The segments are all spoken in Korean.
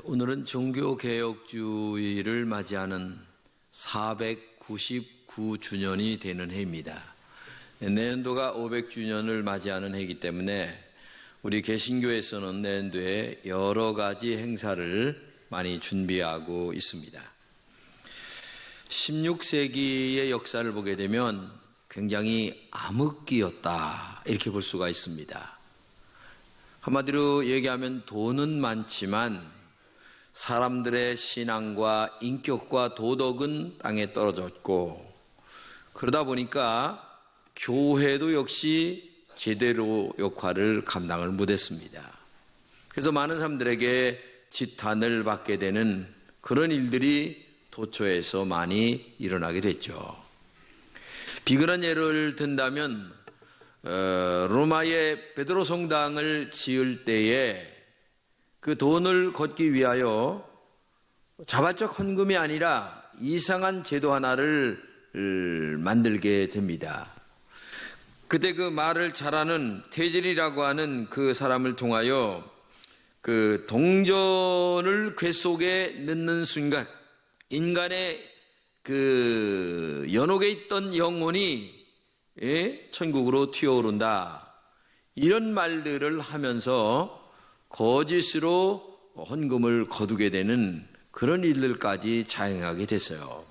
오늘은 종교개혁주의를 맞이하는 499주년이 되는 해입니다. 내년도가 500주년을 맞이하는 해이기 때문에 우리 개신교에서는 내년도에 여러 가지 행사를 많이 준비하고 있습니다. 16세기의 역사를 보게 되면 굉장히 암흑기였다, 이렇게 볼 수가 있습니다. 한마디로 얘기하면 돈은 많지만 사람들의 신앙과 인격과 도덕은 땅에 떨어졌고, 그러다 보니까 교회도 역시 제대로 역할을 감당을 못했습니다. 그래서 많은 사람들에게 지탄을 받게 되는 그런 일들이 도처에서 많이 일어나게 됐죠. 비근한 예를 든다면 로마의 베드로 성당을 지을 때에 그 돈을 걷기 위하여 자발적 헌금이 아니라 이상한 제도 하나를 만들게 됩니다. 그때 그 말을 잘하는 테젤이라고 하는 그 사람을 통하여 그 동전을 궤 속에 넣는 순간 인간의 그 연옥에 있던 영혼이 천국으로 튀어오른다, 이런 말들을 하면서 거짓으로 헌금을 거두게 되는 그런 일들까지 자행하게 됐어요.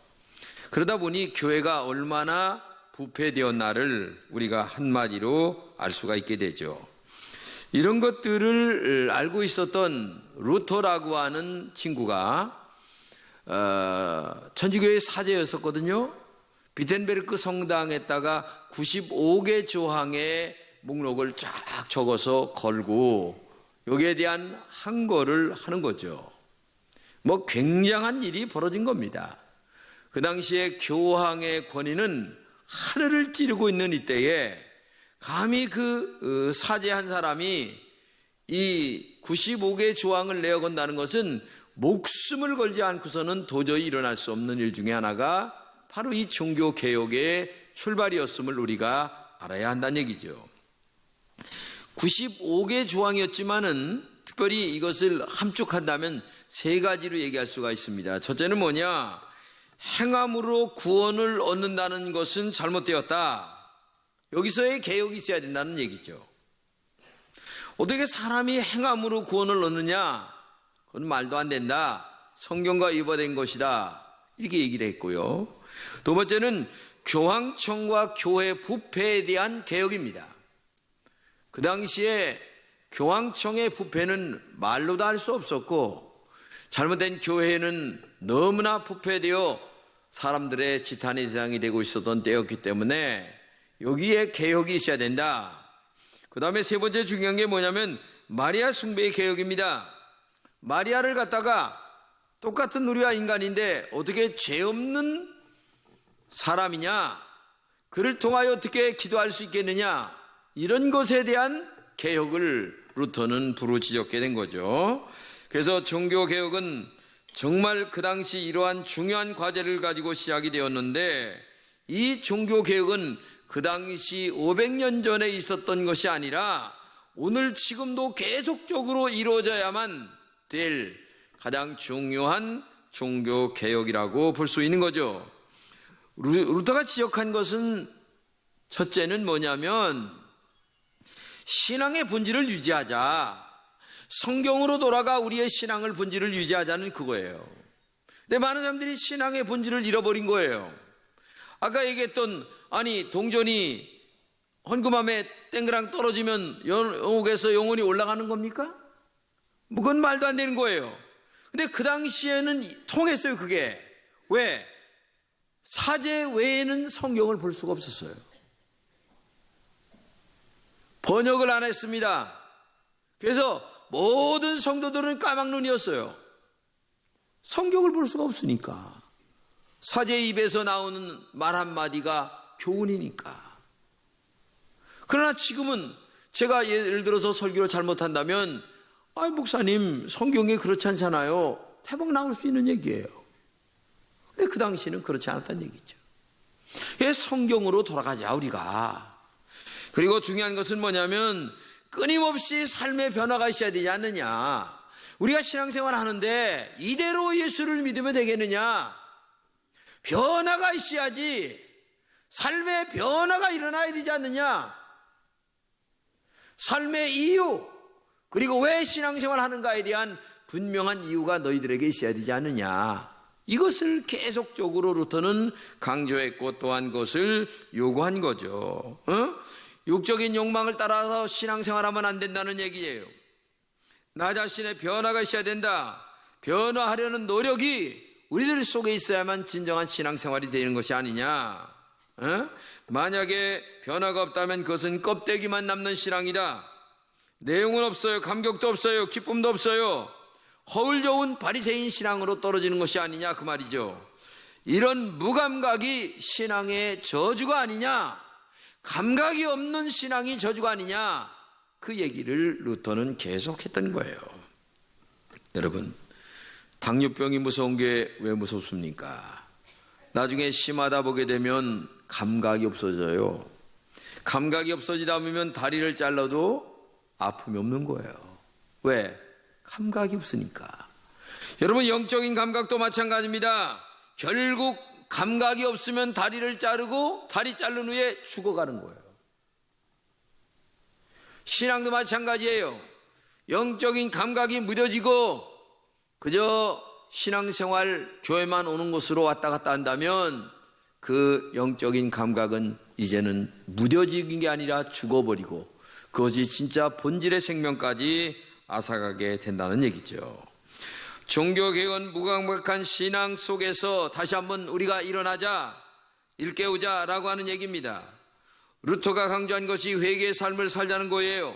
그러다 보니 교회가 얼마나 부패되었나를 우리가 한마디로 알 수가 있게 되죠. 이런 것들을 알고 있었던 루터라고 하는 친구가 천주교의 사제였었거든요. 비텐베르크 성당에다가 95개 조항의 목록을 쫙 적어서 걸고 여기에 대한 항거를 하는 거죠. 뭐 굉장한 일이 벌어진 겁니다. 그 당시에 교황의 권위는 하늘을 찌르고 있는 이때에 감히 그 사제 한 사람이 이 95개 조항을 내어 건다는 것은 목숨을 걸지 않고서는 도저히 일어날 수 없는 일 중에 하나가 바로 이 종교개혁의 출발이었음을 우리가 알아야 한다는 얘기죠. 95개 조항이었지만은 특별히 이것을 함축한다면 세 가지로 얘기할 수가 있습니다. 첫째는 뭐냐? 행함으로 구원을 얻는다는 것은 잘못되었다. 여기서의 개혁이 있어야 된다는 얘기죠. 어떻게 사람이 행함으로 구원을 얻느냐? 그건 말도 안 된다. 성경과 위반된 것이다, 이렇게 얘기를 했고요. 두 번째는 교황청과 교회 부패에 대한 개혁입니다. 그 당시에 교황청의 부패는 말로도 할 수 없었고, 잘못된 교회는 너무나 부패되어 사람들의 지탄의 대상이 되고 있었던 때였기 때문에 여기에 개혁이 있어야 된다. 그 다음에 세 번째 중요한 게 뭐냐면 마리아 숭배의 개혁입니다. 마리아를 갖다가 똑같은 우리와 인간인데 어떻게 죄 없는 사람이냐, 그를 통하여 어떻게 기도할 수 있겠느냐, 이런 것에 대한 개혁을 루터는 부르짖었게 된 거죠. 그래서 종교개혁은 정말 그 당시 이러한 중요한 과제를 가지고 시작이 되었는데, 이 종교개혁은 그 당시 500년 전에 있었던 것이 아니라 오늘 지금도 계속적으로 이루어져야만 될 가장 중요한 종교개혁이라고 볼 수 있는 거죠. 루터가 지적한 것은 첫째는 뭐냐면 신앙의 본질을 유지하자, 성경으로 돌아가 우리의 신앙을 본질을 유지하자는 그거예요. 근데 많은 사람들이 신앙의 본질을 잃어버린 거예요. 아까 얘기했던, 아니 동전이 헌금함에 땡그랑 떨어지면 연옥에서 영혼이 올라가는 겁니까? 뭐 그건 말도 안 되는 거예요. 근데 그 당시에는 통했어요. 그게 왜? 사제 외에는 성경을 볼 수가 없었어요. 번역을 안 했습니다. 그래서 모든 성도들은 까막눈이었어요. 성경을 볼 수가 없으니까. 사제의 입에서 나오는 말 한마디가 교훈이니까. 그러나 지금은 제가 예를 들어서 설교를 잘못한다면, 목사님 성경에 그렇지 않잖아요, 대박 나올 수 있는 얘기예요. 근데 그 당시에는 그렇지 않았다는 얘기죠. 성경으로 돌아가자 우리가. 그리고 중요한 것은 뭐냐면 끊임없이 삶의 변화가 있어야 되지 않느냐. 우리가 신앙생활 하는데 이대로 예수를 믿으면 되겠느냐? 변화가 있어야지. 삶의 변화가 일어나야 되지 않느냐? 삶의 이유, 그리고 왜 신앙생활 하는가에 대한 분명한 이유가 너희들에게 있어야 되지 않느냐? 이것을 계속적으로 루터는 강조했고 또한 그것을 요구한 거죠. 육적인 욕망을 따라서 신앙생활하면 안 된다는 얘기예요. 나 자신의 변화가 있어야 된다. 변화하려는 노력이 우리들 속에 있어야만 진정한 신앙생활이 되는 것이 아니냐. 만약에 변화가 없다면 그것은 껍데기만 남는 신앙이다. 내용은 없어요. 감격도 없어요. 기쁨도 없어요. 허울좋은 바리새인 신앙으로 떨어지는 것이 아니냐 그 말이죠. 이런 무감각이 신앙의 저주가 아니냐, 감각이 없는 신앙이 저주가 아니냐, 그 얘기를 루터는 계속했던 거예요. 여러분, 당뇨병이 무서운 게 왜 무섭습니까? 나중에 심하다 보게 되면 감각이 없어져요. 감각이 없어지다 보면 다리를 잘라도 아픔이 없는 거예요. 왜? 감각이 없으니까. 여러분, 영적인 감각도 마찬가지입니다. 결국 감각이 없으면 다리를 자르고 다리 자른 후에 죽어가는 거예요. 신앙도 마찬가지예요. 영적인 감각이 무뎌지고 그저 신앙생활 교회만 오는 곳으로 왔다 갔다 한다면 그 영적인 감각은 이제는 무뎌지는 게 아니라 죽어버리고 그것이 진짜 본질의 생명까지 앗아가게 된다는 얘기죠. 종교개혁은 무감각한 신앙 속에서 다시 한번 우리가 일어나자, 일깨우자라고 하는 얘기입니다. 루터가 강조한 것이 회개의 삶을 살자는 거예요.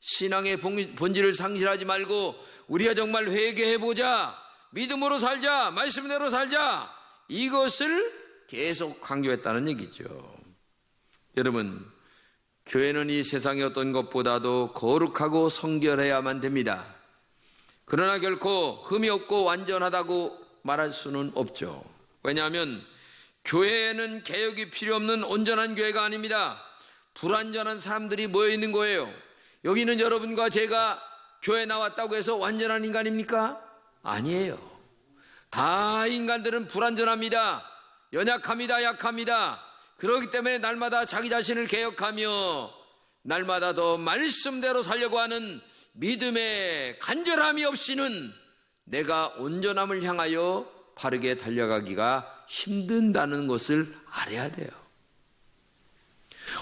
신앙의 본질을 상실하지 말고 우리가 정말 회개해보자, 믿음으로 살자, 말씀대로 살자, 이것을 계속 강조했다는 얘기죠. 여러분, 교회는 이 세상의 어떤 것보다도 거룩하고 성결해야만 됩니다. 그러나 결코 흠이 없고 완전하다고 말할 수는 없죠. 왜냐하면 교회에는 개혁이 필요 없는 온전한 교회가 아닙니다. 불완전한 사람들이 모여있는 거예요. 여기는 여러분과 제가 교회 나왔다고 해서 완전한 인간입니까? 아니에요. 다 인간들은 불완전합니다. 연약합니다. 약합니다. 그렇기 때문에 날마다 자기 자신을 개혁하며 날마다 더 말씀대로 살려고 하는 믿음의 간절함이 없이는 내가 온전함을 향하여 바르게 달려가기가 힘든다는 것을 알아야 돼요.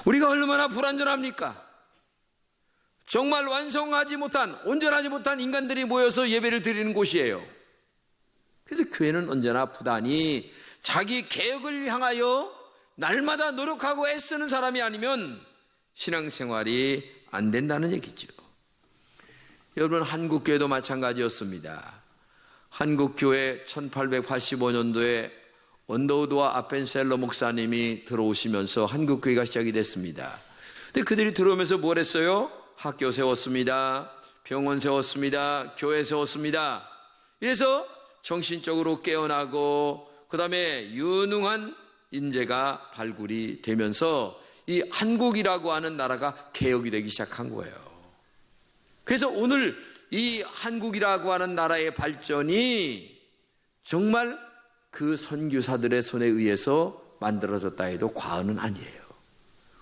우리가 얼마나 불완전합니까? 정말 완성하지 못한, 온전하지 못한 인간들이 모여서 예배를 드리는 곳이에요. 그래서 교회는 언제나 부단히 자기 개혁을 향하여 날마다 노력하고 애쓰는 사람이 아니면 신앙생활이 안 된다는 얘기죠. 여러분, 한국교회도 마찬가지였습니다. 한국교회 1885년도에 언더우드와 아펜셀러 목사님이 들어오시면서 한국교회가 시작이 됐습니다. 근데 그들이 들어오면서 뭘 했어요? 학교 세웠습니다. 병원 세웠습니다. 교회 세웠습니다. 그래서 정신적으로 깨어나고 그 다음에 유능한 인재가 발굴이 되면서 이 한국이라고 하는 나라가 개혁이 되기 시작한 거예요. 그래서 오늘 이 한국이라고 하는 나라의 발전이 정말 그 선교사들의 손에 의해서 만들어졌다 해도 과언은 아니에요.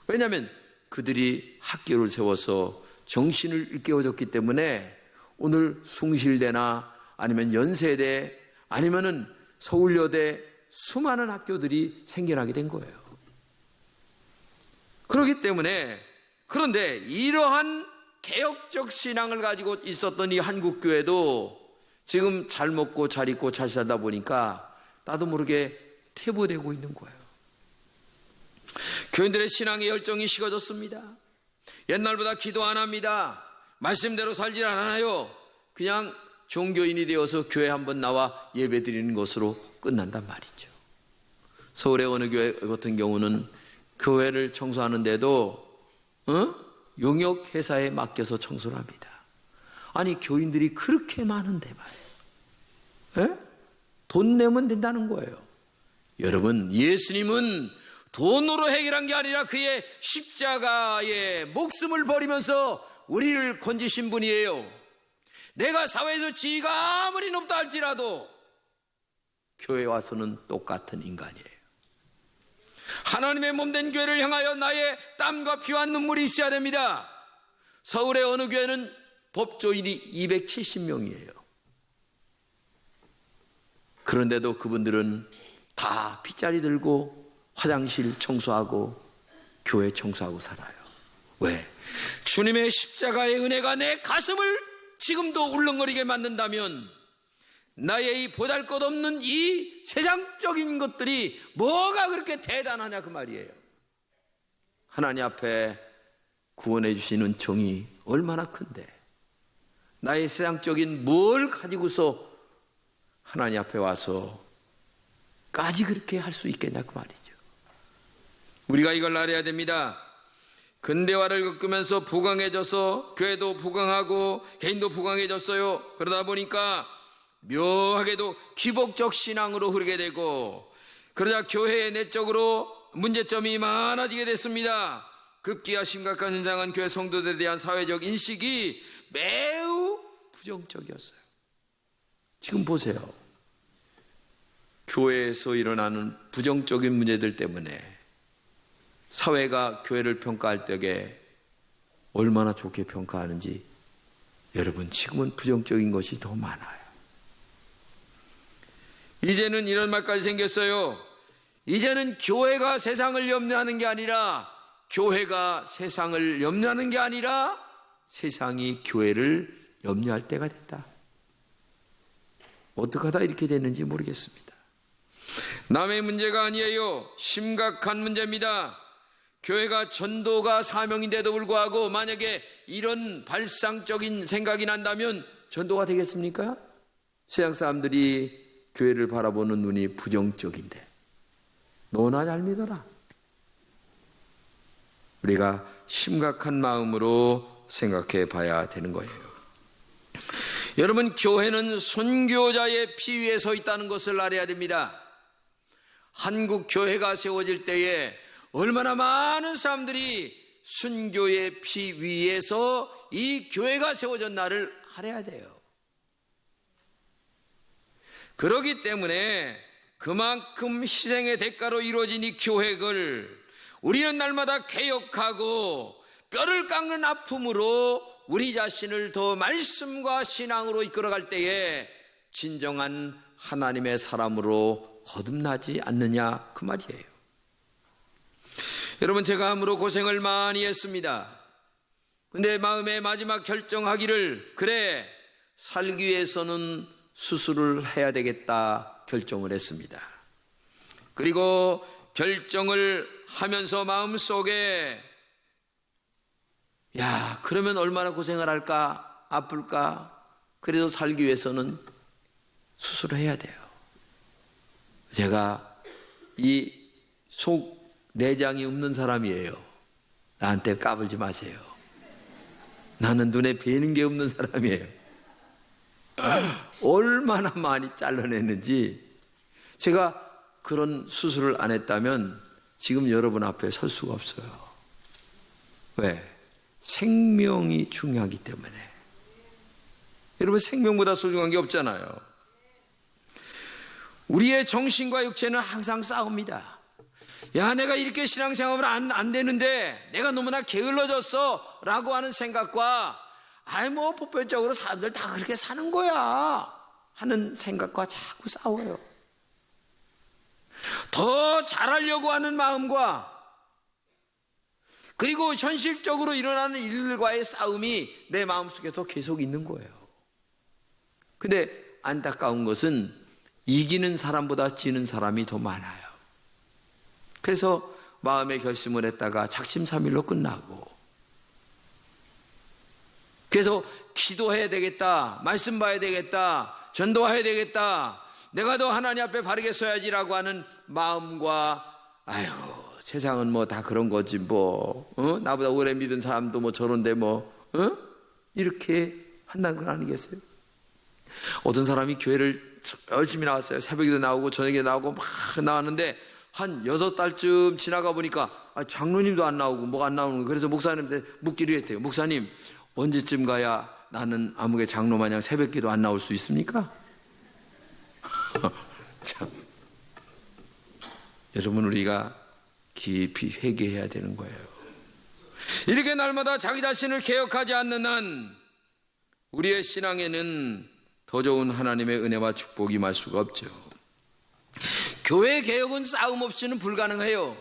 왜냐하면 그들이 학교를 세워서 정신을 일깨워줬기 때문에 오늘 숭실대나 아니면 연세대 아니면은 서울여대 수많은 학교들이 생겨나게 된 거예요. 그렇기 때문에, 그런데 이러한 개혁적 신앙을 가지고 있었던 이 한국교회도 지금 잘 먹고 잘 입고 잘 살다 보니까 나도 모르게 퇴보되고 있는 거예요. 교인들의 신앙의 열정이 식어졌습니다. 옛날보다 기도 안 합니다. 말씀대로 살질 않아요. 그냥 종교인이 되어서 교회 한번 나와 예배 드리는 것으로 끝난단 말이죠. 서울의 어느 교회 같은 경우는 교회를 청소하는데도 용역회사에 맡겨서 청소를 합니다. 아니, 교인들이 그렇게 많은데 말이에요. 돈 내면 된다는 거예요. 여러분, 예수님은 돈으로 해결한 게 아니라 그의 십자가의 목숨을 버리면서 우리를 건지신 분이에요. 내가 사회에서 지위가 아무리 높다 할지라도 교회에 와서는 똑같은 인간이에요. 하나님의 몸된 교회를 향하여 나의 땀과 피와 눈물이 있어야 됩니다. 서울의 어느 교회는 법조인이 270명이에요. 그런데도 그분들은 다 핏자리 들고 화장실 청소하고 교회 청소하고 살아요. 왜? 주님의 십자가의 은혜가 내 가슴을 지금도 울렁거리게 만든다면 나의 이 보잘것없는 이 세상적인 것들이 뭐가 그렇게 대단하냐 그 말이에요. 하나님 앞에 구원해 주시는 정이 얼마나 큰데 나의 세상적인 뭘 가지고서 하나님 앞에 와서 까지 그렇게 할 수 있겠냐 그 말이죠. 우리가 이걸 알아야 됩니다. 근대화를 겪으면서 부강해져서 교회도 부강하고 개인도 부강해졌어요. 그러다 보니까 묘하게도 기복적 신앙으로 흐르게 되고 그러자 교회의 내적으로 문제점이 많아지게 됐습니다. 급기야 심각한 현상은 교회 성도들에 대한 사회적 인식이 매우 부정적이었어요. 지금 보세요. 교회에서 일어나는 부정적인 문제들 때문에 사회가 교회를 평가할 때에 얼마나 좋게 평가하는지 여러분 지금은 부정적인 것이 더 많아요. 이제는 이런 말까지 생겼어요. 이제는 교회가 세상을 염려하는 게 아니라 교회가 세상을 염려하는 게 아니라 세상이 교회를 염려할 때가 됐다. 어떻게 하다 이렇게 됐는지 모르겠습니다. 남의 문제가 아니에요. 심각한 문제입니다. 교회가 전도가 사명인데도 불구하고 만약에 이런 발상적인 생각이 난다면 전도가 되겠습니까? 세상 사람들이 교회를 바라보는 눈이 부정적인데 너나 잘 믿어라. 우리가 심각한 마음으로 생각해 봐야 되는 거예요. 여러분, 교회는 순교자의 피 위에 서 있다는 것을 알아야 됩니다. 한국 교회가 세워질 때에 얼마나 많은 사람들이 순교의 피 위에서 이 교회가 세워졌나를 알아야 돼요. 그렇기 때문에 그만큼 희생의 대가로 이루어진 이 교회를 우리는 날마다 개혁하고 뼈를 깎는 아픔으로 우리 자신을 더 말씀과 신앙으로 이끌어갈 때에 진정한 하나님의 사람으로 거듭나지 않느냐 그 말이에요. 여러분, 제가 암으로 고생을 많이 했습니다. 근데 마음의 마지막 결정하기를 그래 살기 위해서는 수술을 해야 되겠다 결정을 했습니다. 그리고 결정을 하면서 마음속에 야, 그러면 얼마나 고생을 할까? 아플까? 그래도 살기 위해서는 수술을 해야 돼요. 제가 이 속 내장이 없는 사람이에요. 나한테 까불지 마세요. 나는 눈에 뵈는 게 없는 사람이에요. 얼마나 많이 잘라냈는지. 제가 그런 수술을 안 했다면 지금 여러분 앞에 설 수가 없어요. 왜? 생명이 중요하기 때문에. 여러분, 생명보다 소중한 게 없잖아요. 우리의 정신과 육체는 항상 싸웁니다. 야, 내가 이렇게 신앙생활을 안 되는데 내가 너무나 게을러졌어 라고 하는 생각과 아이 뭐 보편적으로 사람들 다 그렇게 사는 거야 하는 생각과 자꾸 싸워요. 더 잘하려고 하는 마음과 그리고 현실적으로 일어나는 일들과의 싸움이 내 마음속에서 계속 있는 거예요. 근데 안타까운 것은 이기는 사람보다 지는 사람이 더 많아요. 그래서 마음의 결심을 했다가 작심삼일로 끝나고, 그래서 기도해야 되겠다, 말씀 봐야 되겠다, 전도해야 되겠다, 내가 더 하나님 앞에 바르게 서야지라고 하는 마음과 아유 세상은 뭐 다 그런 거지 뭐 나보다 오래 믿은 사람도 뭐 저런데 뭐 이렇게 한다는 건 아니겠어요? 어떤 사람이 교회를 열심히 나왔어요. 새벽에도 나오고 저녁에 나오고 막 나왔는데 한 6달쯤 지나가 보니까 장로님도 안 나오고 뭐가 안 나오는 거예요. 그래서 목사님한테 묻기로 했대요. 목사님, 언제쯤 가야 나는 아무개 장로 마냥 새벽기도 안 나올 수 있습니까? 참, 여러분 우리가 깊이 회개해야 되는 거예요. 이렇게 날마다 자기 자신을 개혁하지 않는 한 우리의 신앙에는 더 좋은 하나님의 은혜와 축복이 임할 수가 없죠. 교회 개혁은 싸움 없이는 불가능해요.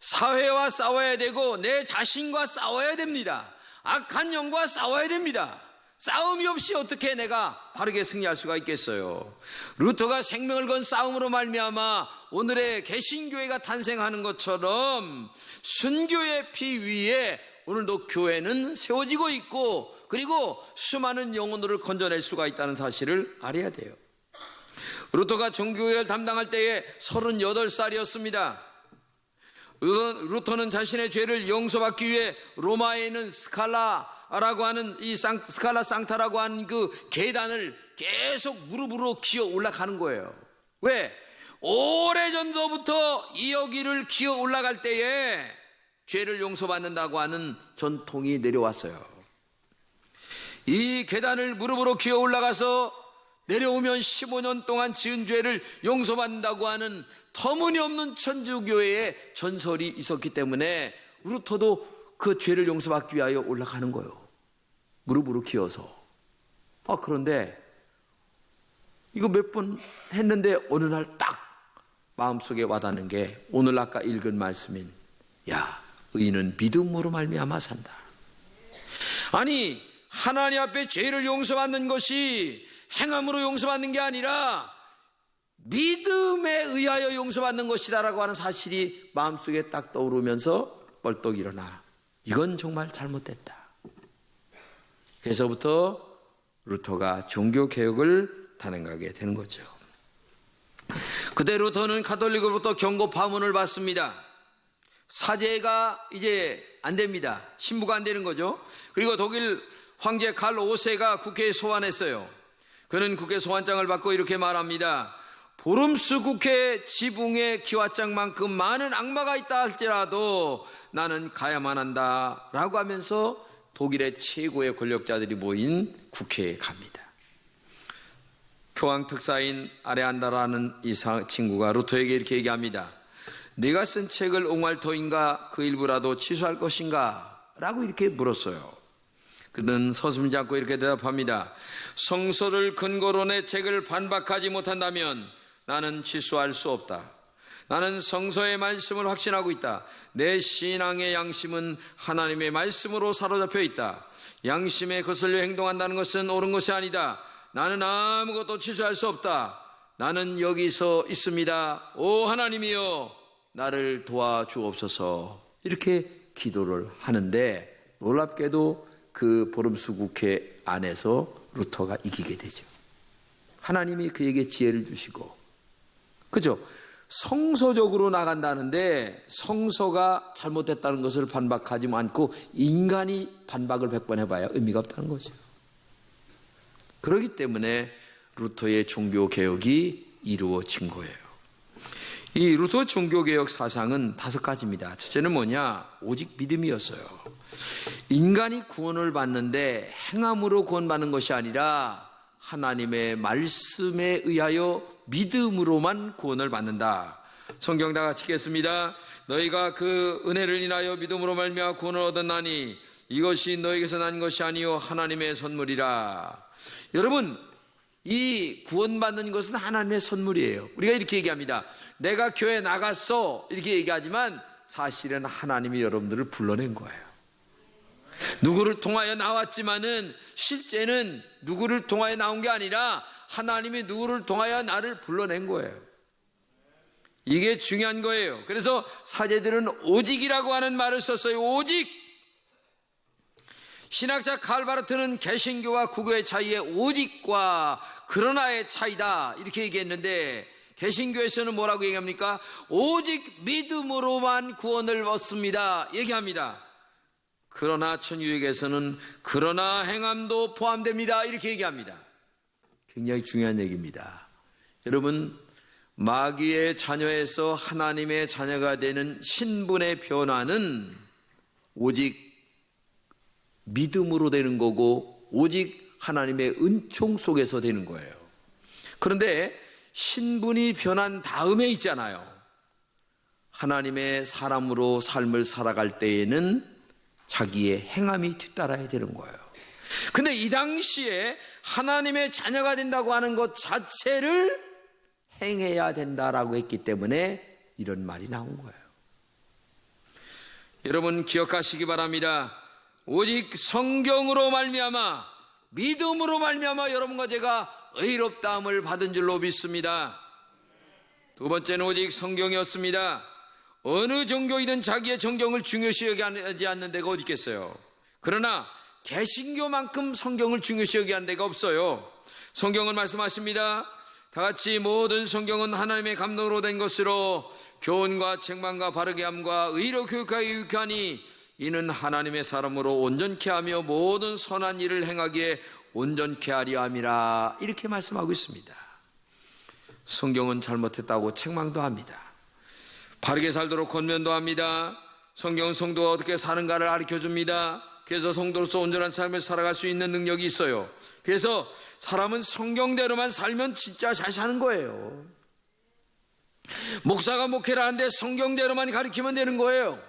사회와 싸워야 되고 내 자신과 싸워야 됩니다. 악한 영과 싸워야 됩니다. 싸움이 없이 어떻게 내가 바르게 승리할 수가 있겠어요. 루터가 생명을 건 싸움으로 말미암아 오늘의 개신교회가 탄생하는 것처럼 순교의 피 위에 오늘도 교회는 세워지고 있고, 그리고 수많은 영혼들을 건져낼 수가 있다는 사실을 알아야 돼요. 루터가 종교개혁을 담당할 때에 38살이었습니다. 루터는 자신의 죄를 용서받기 위해 로마에 있는 스칼라라고 하는 이 스칼라 상타라고 하는 그 계단을 계속 무릎으로 기어 올라가는 거예요. 왜? 오래전부터 이 여기를 기어 올라갈 때에 죄를 용서받는다고 하는 전통이 내려왔어요. 이 계단을 무릎으로 기어 올라가서 내려오면 15년 동안 지은 죄를 용서받는다고 하는 터무니없는 천주교회의 전설이 있었기 때문에 루터도 그 죄를 용서받기 위하여 올라가는 거예요. 무릎으로 기어서. 그런데 이거 몇 번 했는데 어느 날 딱 마음속에 와닿는 게 오늘 아까 읽은 말씀인, 야, 의인은 믿음으로 말미암아 산다. 아니, 하나님 앞에 죄를 용서받는 것이 행함으로 용서받는 게 아니라 믿음에 의하여 용서받는 것이다라고 하는 사실이 마음속에 딱 떠오르면서 벌떡 일어나, 이건 정말 잘못됐다. 그래서부터 루터가 종교개혁을 단행하게 되는 거죠. 그때 루터는 가톨릭으로부터 경고 파문을 받습니다. 사제가 이제 안 됩니다. 신부가 안 되는 거죠. 그리고 독일 황제 칼 5세가 국회에 소환했어요. 그는 국회 소환장을 받고 이렇게 말합니다. 보름스 국회 지붕에 기와장만큼 많은 악마가 있다 할지라도 나는 가야만 한다 라고 하면서 독일의 최고의 권력자들이 모인 국회에 갑니다. 교황 특사인 아레안다라는 이 친구가 루터에게 이렇게 얘기합니다. 네가 쓴 책을 옹알토인가 그 일부라도 취소할 것인가? 라고 이렇게 물었어요. 그는 서슴지 않고 이렇게 대답합니다. 성서를 근거로 내 책을 반박하지 못한다면 나는 취소할 수 없다. 나는 성서의 말씀을 확신하고 있다. 내 신앙의 양심은 하나님의 말씀으로 사로잡혀 있다. 양심에 거슬려 행동한다는 것은 옳은 것이 아니다. 나는 아무것도 취소할 수 없다. 나는 여기서 있습니다. 오 하나님이여 나를 도와주옵소서. 이렇게 기도를 하는데 놀랍게도 그 보름수 국회 안에서 루터가 이기게 되죠. 하나님이 그에게 지혜를 주시고, 그죠? 성서적으로 나간다는데 성서가 잘못됐다는 것을 반박하지 않고 인간이 반박을 100번 해봐야 의미가 없다는 거죠. 그렇기 때문에 루터의 종교개혁이 이루어진 거예요. 이 루터 종교개혁 사상은 5가지입니다. 첫째는 뭐냐? 오직 믿음이었어요. 인간이 구원을 받는데 행함으로 구원받는 것이 아니라 하나님의 말씀에 의하여 믿음으로만 구원을 받는다. 성경 다 같이 읽겠습니다. 너희가 그 은혜를 인하여 믿음으로 말미암아 구원을 얻었나니 이것이 너희에게서 난 것이 아니요 하나님의 선물이라. 여러분, 이 구원받는 것은 하나님의 선물이에요. 우리가 이렇게 얘기합니다. 내가 교회 나갔어 이렇게 얘기하지만 사실은 하나님이 여러분들을 불러낸 거예요. 누구를 통하여 나왔지만은 실제는 누구를 통하여 나온 게 아니라 하나님이 누구를 통하여 나를 불러낸 거예요. 이게 중요한 거예요. 그래서 사제들은 오직이라고 하는 말을 썼어요. 오직. 신학자 칼바르트는 개신교와 구교의 차이에 오직과 그러나의 차이다 이렇게 얘기했는데, 개신교에서는 뭐라고 얘기합니까? 오직 믿음으로만 구원을 얻습니다 얘기합니다. 그러나 천주교에서는 그러나 행함도 포함됩니다 이렇게 얘기합니다. 굉장히 중요한 얘기입니다. 여러분, 마귀의 자녀에서 하나님의 자녀가 되는 신분의 변화는 오직 믿음으로 되는 거고 오직 하나님의 은총 속에서 되는 거예요. 그런데 신분이 변한 다음에 있잖아요. 하나님의 사람으로 삶을 살아갈 때에는 자기의 행함이 뒤따라야 되는 거예요. 근데 이 당시에 하나님의 자녀가 된다고 하는 것 자체를 행해야 된다라고 했기 때문에 이런 말이 나온 거예요. 여러분 기억하시기 바랍니다. 오직 성경으로 말미암아, 믿음으로 말미암아 여러분과 제가 의롭다함을 받은 줄로 믿습니다. 두 번째는 오직 성경이었습니다. 어느 종교이든 자기의 정경을 중요시 여기지 않는 데가 어디 있겠어요. 그러나 개신교만큼 성경을 중요시 여기는 데가 없어요. 성경은 말씀하십니다. 다같이 모든 성경은 하나님의 감동으로 된 것으로 교훈과 책망과 바르게 함과 의로 교육하여 유익하니 이는 하나님의 사람으로 온전케 하며 모든 선한 일을 행하기에 온전케 하려 함이라. 이렇게 말씀하고 있습니다. 성경은 잘못했다고 책망도 합니다. 바르게 살도록 권면도 합니다. 성경은 성도가 어떻게 사는가를 가르쳐줍니다. 그래서 성도로서 온전한 삶을 살아갈 수 있는 능력이 있어요. 그래서 사람은 성경대로만 살면 진짜 잘 사는 거예요. 목사가 목회를 하는데 성경대로만 가르치면 되는 거예요.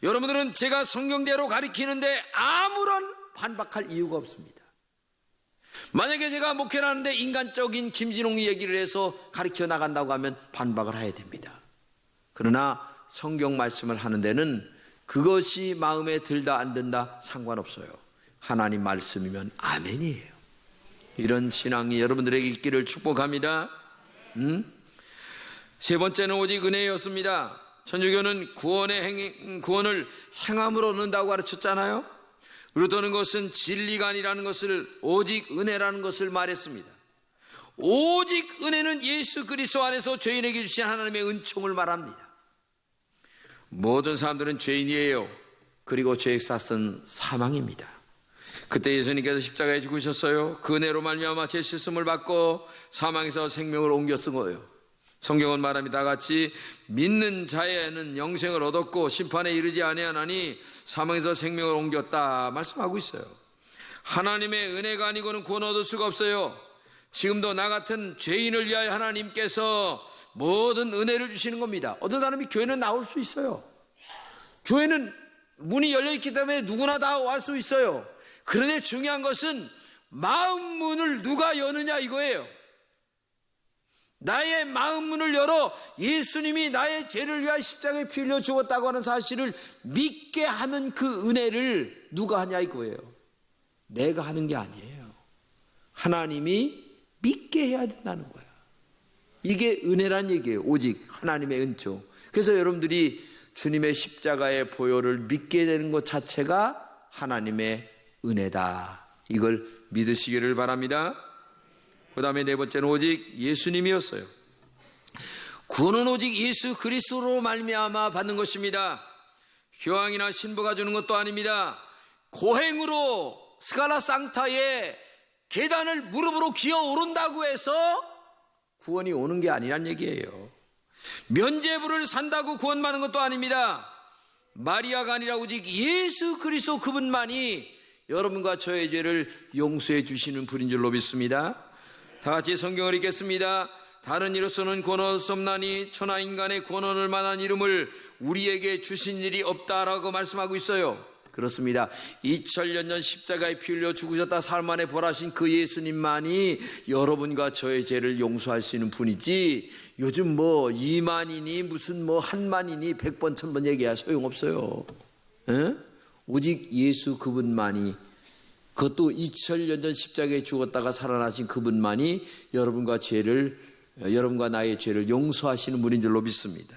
여러분들은 제가 성경대로 가르치는데 아무런 반박할 이유가 없습니다. 만약에 제가 목회를 하는데 인간적인 김진홍이 얘기를 해서 가르쳐 나간다고 하면 반박을 해야 됩니다. 그러나 성경 말씀을 하는 데는 그것이 마음에 들다 안 든다 상관없어요. 하나님 말씀이면 아멘이에요. 이런 신앙이 여러분들에게 있기를 축복합니다. 세 번째는 오직 은혜였습니다. 천주교는 구원을 행함으로 얻는다고 가르쳤잖아요. 의롭다는 것은 진리가 아니라는 것을, 오직 은혜라는 것을 말했습니다. 오직 은혜는 예수 그리스도 안에서 죄인에게 주신 하나님의 은총을 말합니다. 모든 사람들은 죄인이에요. 그리고 죄의 값은 사망입니다. 그때 예수님께서 십자가에 죽으셨어요. 그 은혜로 말미암아 죄 씻음을 받고 사망에서 생명을 옮겨 쓴 거예요. 성경은 말합니다. 다같이 믿는 자에는 영생을 얻었고 심판에 이르지 아니하나니 사망에서 생명을 옮겼다 말씀하고 있어요. 하나님의 은혜가 아니고는 구원 얻을 수가 없어요. 지금도 나 같은 죄인을 위하여 하나님께서 모든 은혜를 주시는 겁니다. 어떤 사람이 교회는 나올 수 있어요. 교회는 문이 열려있기 때문에 누구나 다 올 수 있어요. 그런데 중요한 것은 마음 문을 누가 여느냐 이거예요. 나의 마음 문을 열어 예수님이 나의 죄를 위하여 십자가에 피 흘려 죽었다고 하는 사실을 믿게 하는 그 은혜를 누가 하냐 이거예요. 내가 하는 게 아니에요. 하나님이 믿게 해야 된다는 거예요. 이게 은혜란 얘기예요. 오직 하나님의 은총. 그래서 여러분들이 주님의 십자가의 보혈을 믿게 되는 것 자체가 하나님의 은혜다. 이걸 믿으시기를 바랍니다. 그 다음에 네 번째는 오직 예수님이었어요. 구원은 오직 예수 그리스도로 말미암아 받는 것입니다. 교황이나 신부가 주는 것도 아닙니다. 고행으로 스칼라 상타의 계단을 무릎으로 기어 오른다고 해서 구원이 오는 게 아니란 얘기예요. 면죄부를 산다고 구원받는 것도 아닙니다. 마리아가 아니라 오직 예수 그리스도 그분만이 여러분과 저의 죄를 용서해 주시는 분인 줄로 믿습니다. 다 같이 성경을 읽겠습니다. 다른 이로서는 구원 얻을 수 없나니 천하 인간의 구원 얻을 만한 이름을 우리에게 주신 일이 없다라고 말씀하고 있어요. 그렇습니다. 2000년 전 십자가에 피 흘려 죽으셨다 사흘 만에 부활하신 그 예수님만이 여러분과 저의 죄를 용서할 수 있는 분이지, 요즘 뭐 2만이니 무슨 뭐 1만이니 100번 1000번 얘기해야 소용없어요. 에? 오직 예수 그분만이, 그것도 2000년 전 십자가에 죽었다가 살아나신 그분만이 여러분과 나의 죄를 용서하시는 분인 줄로 믿습니다.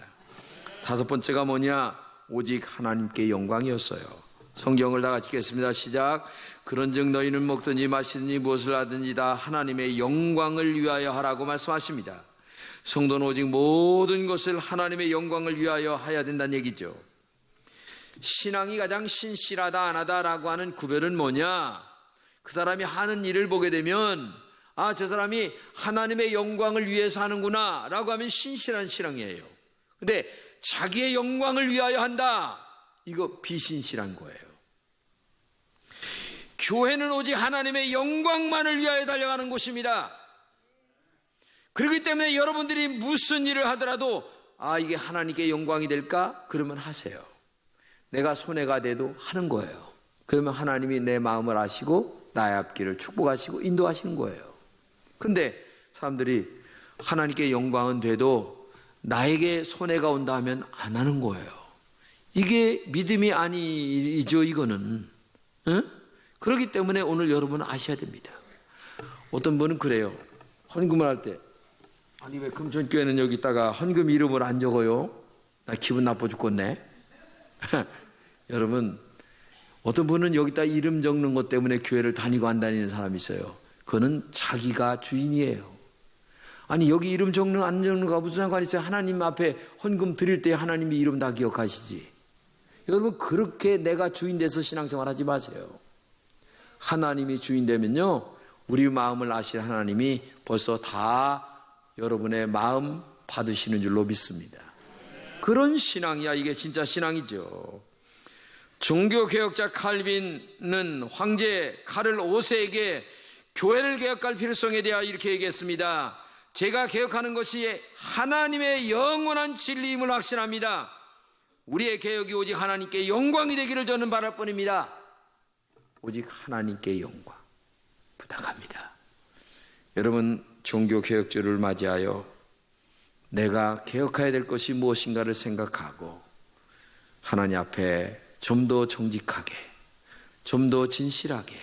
다섯 번째가 뭐냐? 오직 하나님께 영광이었어요. 성경을 다 같이 읽겠습니다. 시작. 그런즉 너희는 먹든지 마시든지 무엇을 하든지 다 하나님의 영광을 위하여 하라고 말씀하십니다. 성도는 오직 모든 것을 하나님의 영광을 위하여 해야 된다는 얘기죠. 신앙이 가장 신실하다 안 하다라고 하는 구별은 뭐냐? 그 사람이 하는 일을 보게 되면 아, 저 사람이 하나님의 영광을 위해서 하는구나 라고 하면 신실한 신앙이에요. 근데 자기의 영광을 위하여 한다, 이거 비신실한 거예요. 교회는 오직 하나님의 영광만을 위하여 달려가는 곳입니다. 그렇기 때문에 여러분들이 무슨 일을 하더라도 이게 하나님께 영광이 될까? 그러면 하세요. 내가 손해가 돼도 하는 거예요. 그러면 하나님이 내 마음을 아시고 나의 앞길을 축복하시고 인도하시는 거예요. 근데 사람들이 하나님께 영광은 돼도 나에게 손해가 온다 하면 안 하는 거예요. 이게 믿음이 아니죠, 이거는. 응? 그렇기 때문에 오늘 여러분은 아셔야 됩니다. 어떤 분은 그래요. 헌금을 할 때, 아니 왜 금천교회는 여기다가 헌금 이름을 안 적어요? 나 기분 나빠 죽겠네. 여러분, 어떤 분은 여기다 이름 적는 것 때문에 교회를 다니고 안 다니는 사람이 있어요. 그거는 자기가 주인이에요. 아니 여기 이름 적는 안 적는가 무슨 상관이 있어요? 하나님 앞에 헌금 드릴 때 하나님이 이름 다 기억하시지. 여러분, 그렇게 내가 주인 돼서 신앙생활 하지 마세요. 하나님이 주인 되면요, 우리 마음을 아실 하나님이 벌써 다 여러분의 마음 받으시는 줄로 믿습니다. 그런 신앙이야. 이게 진짜 신앙이죠. 종교개혁자 칼빈은 황제 카를 5세에게 교회를 개혁할 필요성에 대하여 이렇게 얘기했습니다. 제가 개혁하는 것이 하나님의 영원한 진리임을 확신합니다. 우리의 개혁이 오직 하나님께 영광이 되기를 저는 바랄 뿐입니다. 오직 하나님께 영광 부탁합니다. 여러분, 종교개혁주를 맞이하여 내가 개혁해야 될 것이 무엇인가를 생각하고 하나님 앞에 좀 더 정직하게, 좀 더 진실하게,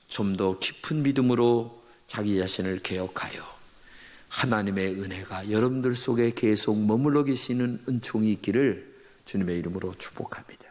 좀 더 깊은 믿음으로 자기 자신을 개혁하여 하나님의 은혜가 여러분들 속에 계속 머물러 계시는 은총이 있기를 주님의 이름으로 축복합니다.